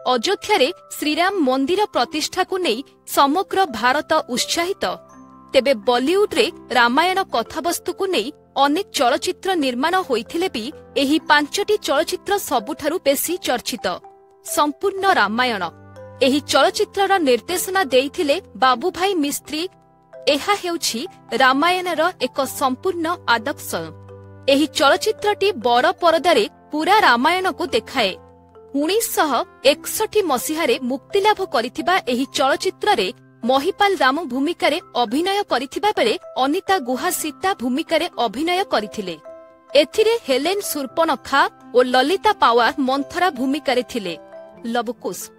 अयोध्या श्रीराम मंदिर प्रतिष्ठा को नहीं समग्र भारत उत्साहित तेबे बॉलीवुड रे रामायण कथावस्तु को नहीं अनेक चलचित्र निर्माण होइथिले भी एही पांचटी चलचित्र सबुठारु बेसी चर्चित। संपूर्ण रामायण एही चलचित्रर निर्देशना देइथिले बाबूभाई मिस्त्री। एहा हेउछि रामायणर एक संपूर्ण आदर्श। एही चलचित्रटी बड़ परदारे पूरा रामायण को देखाए। 1961 मसीहारे मुक्तिलाभ करिथिबा एही चलचित्ररे महिपाल राम भूमिकारे अभिनय करिथिबा बेले अनिता गुहा सीता भूमिकारे अभिनय करिथिले। एथिरे हेलेन सुर्पनखा और ललिता पावार मंथरा भूमिकारे थिले। लवकुश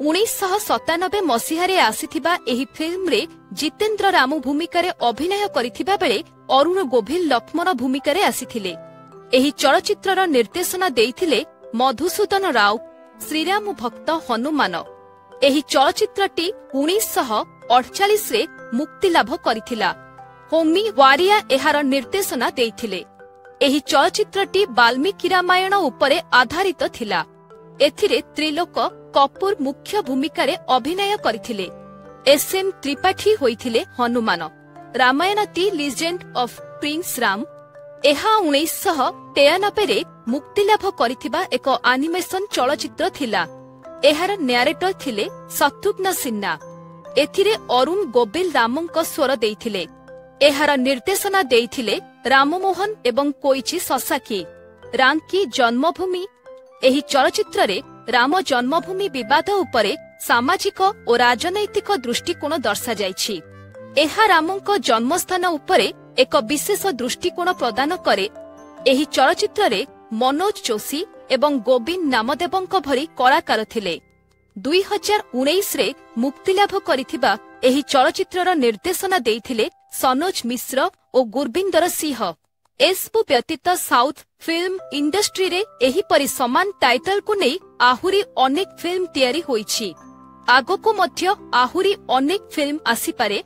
1997 मसीहारे आसीथिबा एही फिल्म रे जितेंद्र राम भूमिकारे अभिनय करिथिबा बेले अरुण गोभिल लक्ष्मण भूमिकारे आसीथिले। एही चलचित्रर निर्देशना देइथिले मधुसूदन राव। श्रीराम भक्त हनुमान एही चलचित्रटी 1948 रे मुक्तिलाभ करिथिला। होमी वारिया एहार निर्देशना देइथिले। एही चलचित्रटी वाल्मीकि रामायण उपरे आधारित थिला। एथिरे त्रिलोक कपूर मुख्य भूमिकारे अभिनय करिथिले। एसएम त्रिपाठी होइथिले Hanuman. Ramayan the legend of prince Ram एहा 1993 रे मुक्तिलाभ करिथिबा एक एनिमेशन चलचित्र थिला। एहार न्यारेटर थिले शत्रुघ्न सिन्हा। एथिरे अरुण गोबिल रामंक स्वर देइथिले। एहार निर्देशना देइथिले राममोहन एवं कोइची ससाकी। रांकी जन्मभूमि एही चलचित्ररे राम जन्मभूमि विवाद उपरे सामाजिक और राजनैतिक दृष्टिकोण दर्शा जाइछि। एहा रामंक जन्मस्थान उपरे एक विशेष दृष्टिकोण प्रदान करे। एही चलचित्ररे मनोज जोशी एवं गोविंद नामदेवंक भरी कलाकार थिले। 2019 रे मुक्तिलाभ करिथिबा एही चलचित्रर निर्देशना देइथिले सनोज मिश्र और गुरबिंदर सिंह। एसबु व्यतीत साउथ फिल्म इंडस्ट्री रे एही परि समान टाइटल को नहीं आहुरी अनेक फिल्म तैयारी होइछि। आगको मध्य आहुरी अनेक फिल्म आसी पारे।